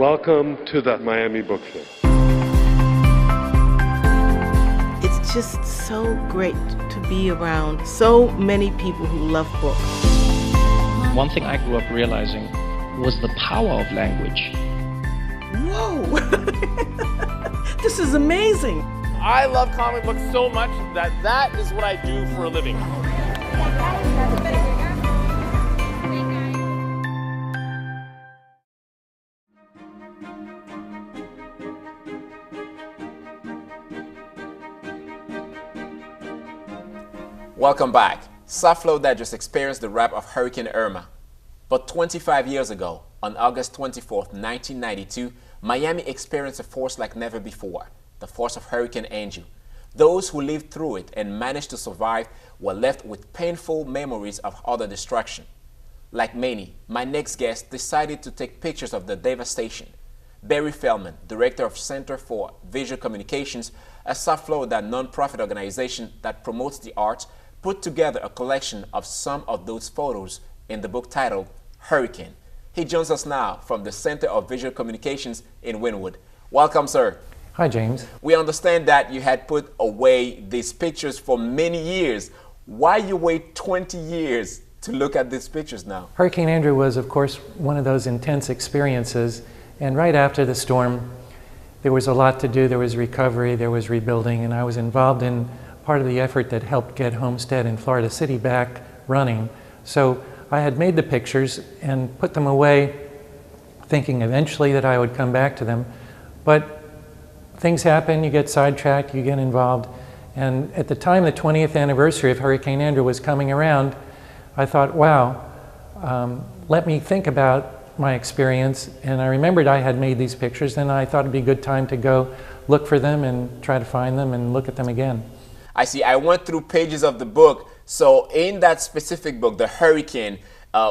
Welcome to the Miami Book Fair. It's just so great to be around so many people who love books. One thing I grew up realizing was the power of language. Whoa! This is amazing. I love comic books so much that is what I do for a living. Welcome back. South Florida just experienced the wrath of Hurricane Irma. But 25 years ago, on August 24th, 1992, Miami experienced a force like never before, the force of Hurricane Andrew. Those who lived through it and managed to survive were left with painful memories of utter destruction. Like many, my next guest decided to take pictures of the devastation. Barry Fellman, director of Center for Visual Communications, a South Florida nonprofit organization that promotes the arts, put together a collection of some of those photos in the book titled Hurricane. He joins us now from the Center of Visual Communications in Wynwood. Welcome, sir. Hi, James. We understand that you had put away these pictures for many years. Why you wait 20 years to look at these pictures now? Hurricane Andrew was, of course, one of those intense experiences. And right after the storm, there was a lot to do. There was recovery, there was rebuilding, and I was involved in part of the effort that helped get Homestead in Florida City back running. So I had made the pictures and put them away, thinking eventually that I would come back to them. But things happen, you get sidetracked, you get involved. And at the time, the 20th anniversary of Hurricane Andrew was coming around, I thought, wow, let me think about my experience. And I remembered I had made these pictures, and I thought it'd be a good time to go look for them and try to find them and look at them again. I see. I went through pages of the book. So in that specific book, The Hurricane,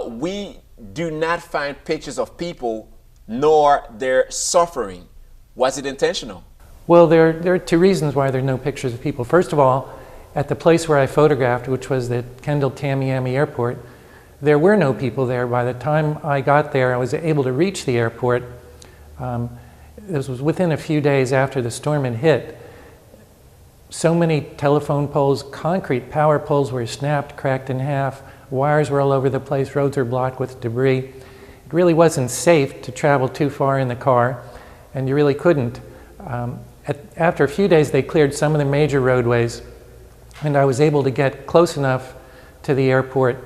we do not find pictures of people nor their suffering. Was it intentional? Well, there are two reasons why there are no pictures of people. First of all, at the place where I photographed, which was the Kendall Tamiami Airport, there were no people there. By the time I got there, I was able to reach the airport. This was within a few days after the storm had hit. So many telephone poles, concrete power poles were snapped, cracked in half. Wires were all over the place. Roads were blocked with debris. It really wasn't safe to travel too far in the car, and you really couldn't. After a few days, they cleared some of the major roadways, and I was able to get close enough to the airport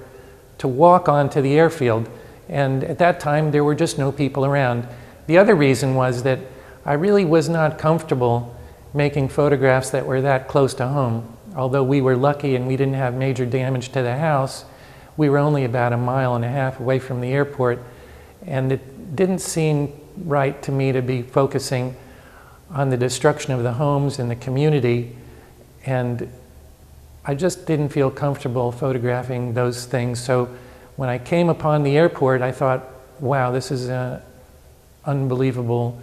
to walk onto the airfield. And at that time, there were just no people around. The other reason was that I really was not comfortable making photographs that were that close to home. Although we were lucky and we didn't have major damage to the house, we were only about 1.5 miles away from the airport, and it didn't seem right to me to be focusing on the destruction of the homes and the community, and I just didn't feel comfortable photographing those things. So when I came upon the airport, I thought, wow, this is an unbelievable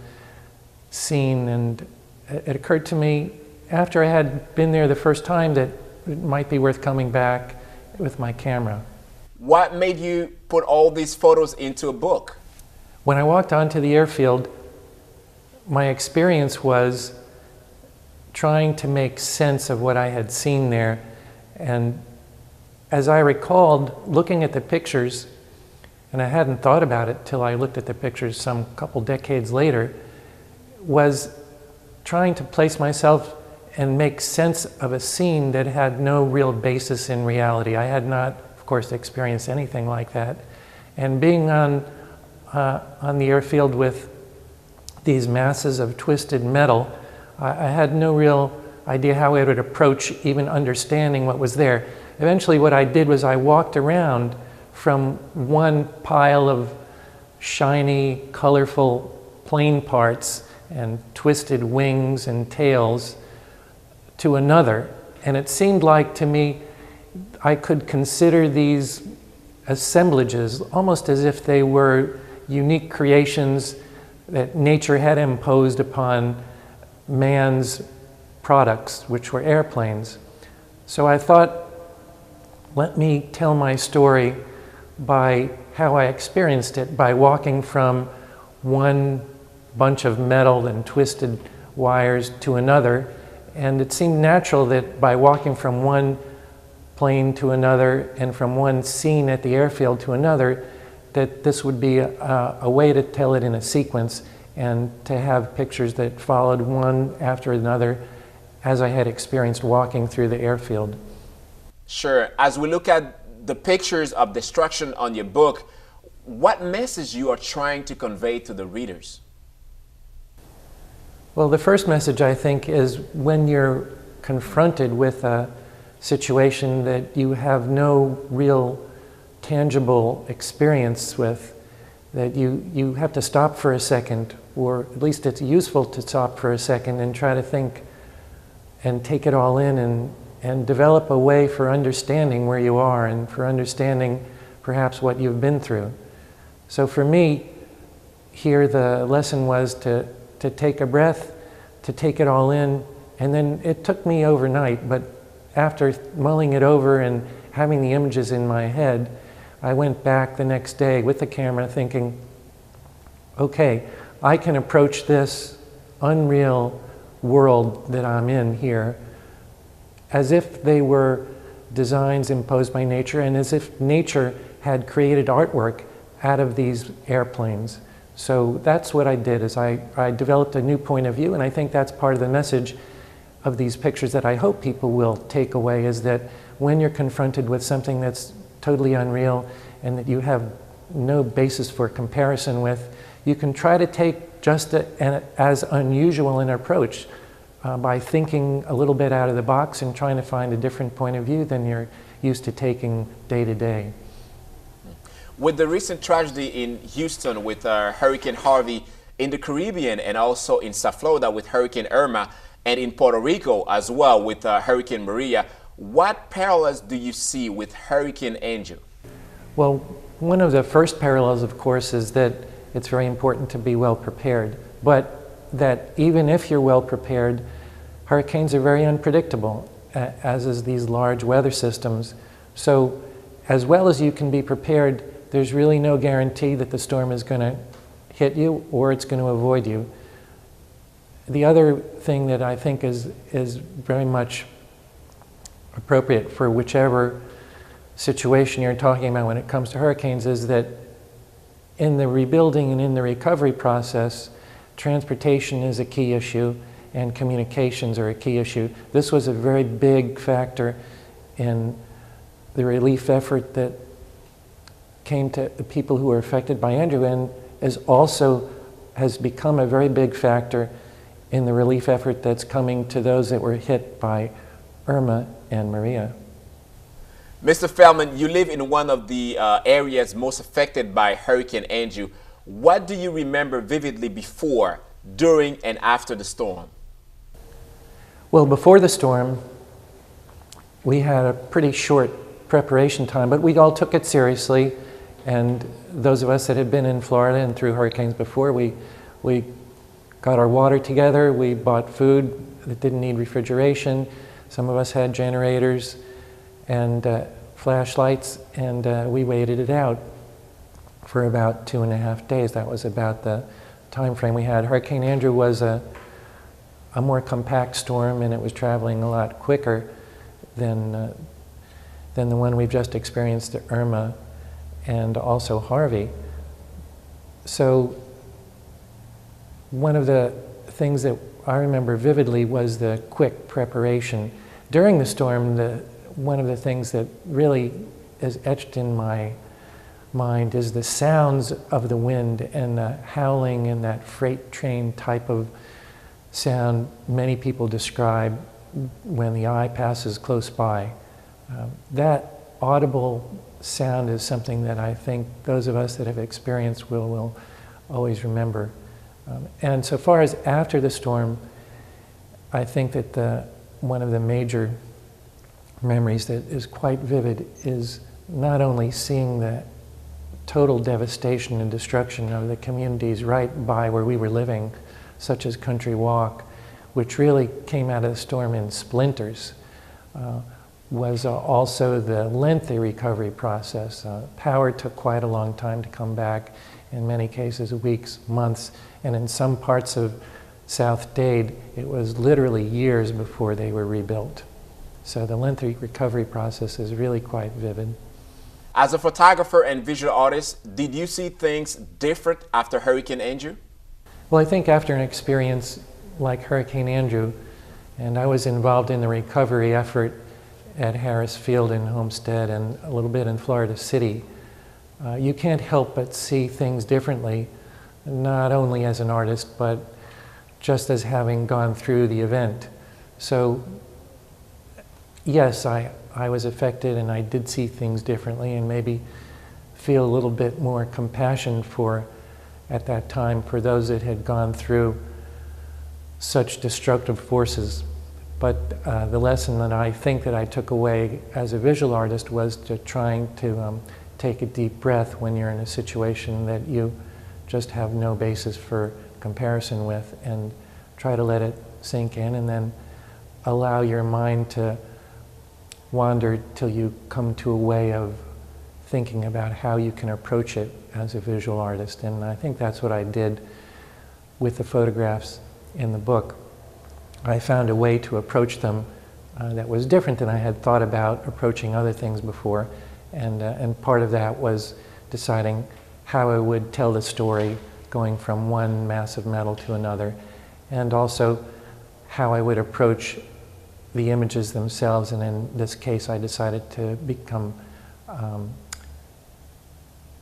scene, and it occurred to me after I had been there the first time that it might be worth coming back with my camera. What made you put all these photos into a book? When I walked onto the airfield, my experience was trying to make sense of what I had seen there. And as I recalled, looking at the pictures, and I hadn't thought about it till I looked at the pictures some couple decades later, was trying to place myself and make sense of a scene that had no real basis in reality. I had not, of course, experienced anything like that. And being on the airfield with these masses of twisted metal, I had no real idea how I would approach even understanding what was there. Eventually what I did was I walked around from one pile of shiny, colorful plane parts and twisted wings and tails to another. And it seemed like to me I could consider these assemblages almost as if they were unique creations that nature had imposed upon man's products, which were airplanes. So I thought, let me tell my story by how I experienced it, by walking from one bunch of metal and twisted wires to another, and it seemed natural that by walking from one plane to another and from one scene at the airfield to another, that this would be a way to tell it in a sequence and to have pictures that followed one after another as I had experienced walking through the airfield. Sure. As we look at the pictures of destruction on your book, what message you are trying to convey to the readers? Well, the first message, I think, is when you're confronted with a situation that you have no real tangible experience with, that you have to stop for a second, or at least it's useful to stop for a second and try to think and take it all in and develop a way for understanding where you are and for understanding perhaps what you've been through. So for me, here the lesson was to take a breath, to take it all in, and then it took me overnight, but after mulling it over and having the images in my head, I went back the next day with the camera thinking, okay, I can approach this unreal world that I'm in here as if they were designs imposed by nature and as if nature had created artwork out of these airplanes. So that's what I did, is I developed a new point of view, and I think that's part of the message of these pictures that I hope people will take away, is that when you're confronted with something that's totally unreal and that you have no basis for comparison with, you can try to take just as unusual an approach by thinking a little bit out of the box and trying to find a different point of view than you're used to taking day to day. With the recent tragedy in Houston with Hurricane Harvey, in the Caribbean and also in South Florida with Hurricane Irma, and in Puerto Rico as well with Hurricane Maria, what parallels do you see with Hurricane Andrew? Well, one of the first parallels, of course, is that it's very important to be well prepared, but that even if you're well prepared, hurricanes are very unpredictable, as is these large weather systems. So as well as you can be prepared, there's really no guarantee that the storm is going to hit you or it's going to avoid you. The other thing that I think is very much appropriate for whichever situation you're talking about when it comes to hurricanes is that in the rebuilding and in the recovery process, transportation is a key issue and communications are a key issue. This was a very big factor in the relief effort that came to the people who were affected by Andrew, and has become a very big factor in the relief effort that's coming to those that were hit by Irma and Maria. Mr. Fellman, you live in one of the areas most affected by Hurricane Andrew. What do you remember vividly before, during, and after the storm? Well, before the storm, we had a pretty short preparation time, but we all took it seriously. And those of us that had been in Florida and through hurricanes before, we got our water together, we bought food that didn't need refrigeration. Some of us had generators and flashlights, and we waited it out for about 2.5 days. That was about the time frame we had. Hurricane Andrew was a more compact storm, and it was traveling a lot quicker than the one we've just experienced, Irma, and also Harvey. So one of the things that I remember vividly was the quick preparation. During the storm, one of the things that really is etched in my mind is the sounds of the wind and the howling and that freight train type of sound many people describe when the eye passes close by. That audible sound is something that I think those of us that have experienced will always remember. And so far as after the storm, I think that one of the major memories that is quite vivid is not only seeing the total devastation and destruction of the communities right by where we were living, such as Country Walk, which really came out of the storm in splinters, was also the lengthy recovery process. Power took quite a long time to come back, in many cases weeks, months, and in some parts of South Dade, it was literally years before they were rebuilt. So the lengthy recovery process is really quite vivid. As a photographer and visual artist, did you see things different after Hurricane Andrew? Well, I think after an experience like Hurricane Andrew, and I was involved in the recovery effort at Harris Field in Homestead and a little bit in Florida City, you can't help but see things differently, not only as an artist, but just as having gone through the event. So, yes, I was affected and I did see things differently and maybe feel a little bit more compassion for, at that time, for those that had gone through such destructive forces. But the lesson that I think that I took away as a visual artist was to trying to take a deep breath when you're in a situation that you just have no basis for comparison with, and try to let it sink in, and then allow your mind to wander till you come to a way of thinking about how you can approach it as a visual artist. And I think that's what I did with the photographs in the book. I found a way to approach them that was different than I had thought about approaching other things before, and part of that was deciding how I would tell the story going from one mass of metal to another, and also how I would approach the images themselves. And in this case, I decided to become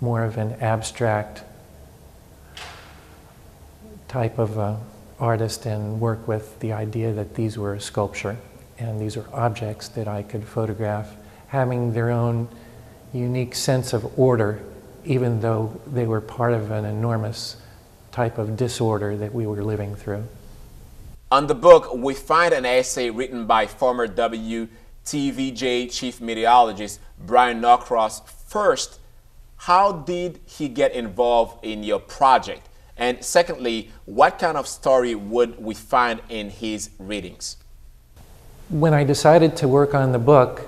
more of an abstract type of artist and work with the idea that these were a sculpture and these are objects that I could photograph, having their own unique sense of order, even though they were part of an enormous type of disorder that we were living through. On the book, we find an essay written by former WTVJ chief meteorologist Brian Norcross. First, how did he get involved in your project? And secondly, what kind of story would we find in his readings? When I decided to work on the book,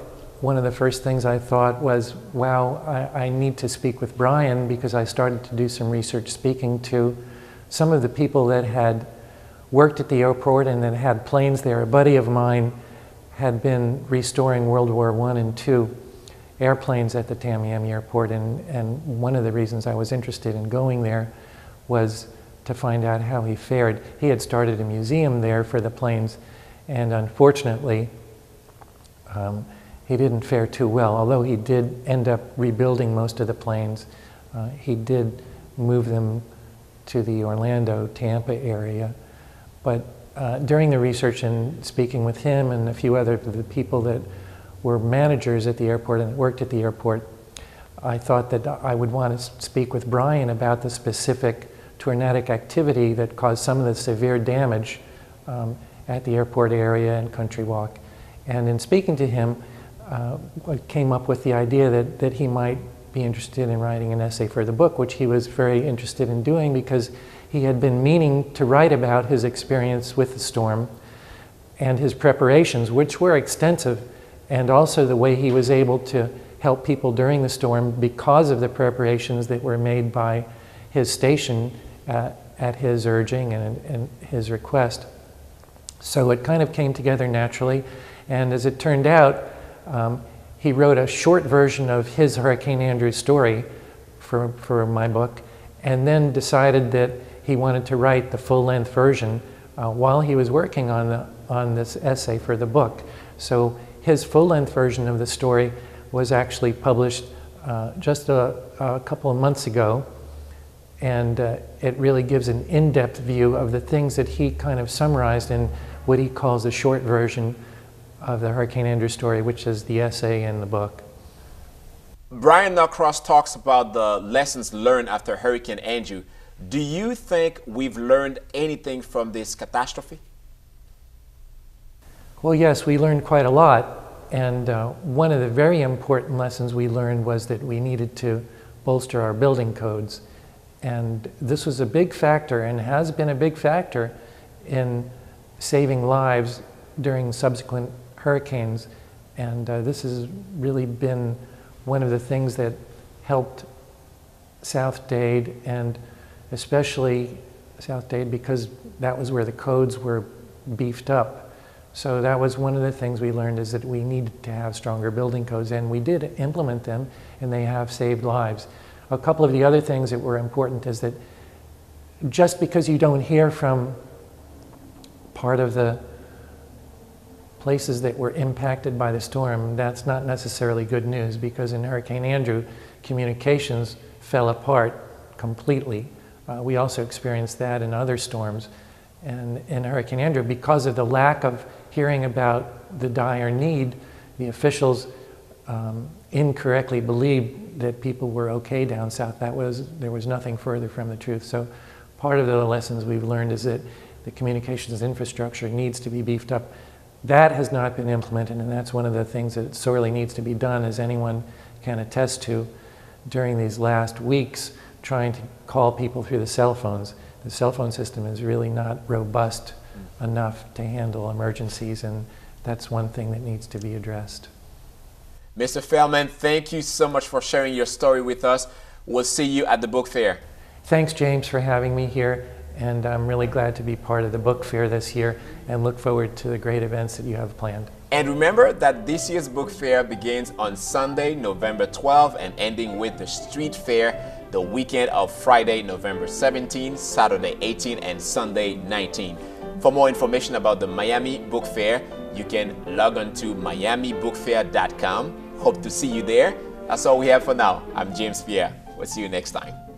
one of the first things I thought was, wow, I need to speak with Brian, because I started to do some research speaking to some of the people that had worked at the airport and that had planes there. A buddy of mine had been restoring World War I and II airplanes at the Tamiami airport, and one of the reasons I was interested in going there was to find out how he fared. He had started a museum there for the planes, and unfortunately, he didn't fare too well. Although he did end up rebuilding most of the planes, he did move them to the Orlando, Tampa area. But during the research and speaking with him and a few other of the people that were managers at the airport and worked at the airport, I thought that I would want to speak with Brian about the specific tornadic activity that caused some of the severe damage at the airport area and Country Walk. And in speaking to him, I came up with the idea that he might be interested in writing an essay for the book, which he was very interested in doing because he had been meaning to write about his experience with the storm and his preparations, which were extensive, and also the way he was able to help people during the storm because of the preparations that were made by his station at his urging and his request. So it kind of came together naturally, and as it turned out, he wrote a short version of his Hurricane Andrew story for my book, and then decided that he wanted to write the full-length version while he was working on this essay for the book. So his full-length version of the story was actually published just a couple of months ago, and it really gives an in-depth view of the things that he kind of summarized in what he calls the short version of the Hurricane Andrew story, which is the essay in the book. Brian Norcross talks about the lessons learned after Hurricane Andrew. Do you think we've learned anything from this catastrophe? Well, yes, we learned quite a lot. And one of the very important lessons we learned was that we needed to bolster our building codes. And this was a big factor, and has been a big factor, in saving lives during subsequent hurricanes. And this has really been one of the things that helped South Dade, and especially South Dade because that was where the codes were beefed up. So that was one of the things we learned, is that we needed to have stronger building codes, and we did implement them, and they have saved lives. A couple of the other things that were important is that just because you don't hear from part of the places that were impacted by the storm, that's not necessarily good news, because in Hurricane Andrew, communications fell apart completely. We also experienced that in other storms. And in Hurricane Andrew, because of the lack of hearing about the dire need, the officials incorrectly believed that people were okay down south. There was nothing further from the truth. So part of the lessons we've learned is that the communications infrastructure needs to be beefed up. That has not been implemented, and that's one of the things that sorely needs to be done, as anyone can attest to during these last weeks, trying to call people through the cell phones. The cell phone system is really not robust enough to handle emergencies, and that's one thing that needs to be addressed. Mr. Fellman, thank you so much for sharing your story with us. We'll see you at the book fair. Thanks, James, for having me here, and I'm really glad to be part of the book fair this year and look forward to the great events that you have planned. And remember that this year's book fair begins on Sunday, November 12th, and ending with the street fair the weekend of Friday, November 17, Saturday 18, and Sunday 19. For more information about the Miami Book Fair, you can log on to miamibookfair.com. Hope to see you there. That's all we have for now. I'm James Pierre. We'll see you next time.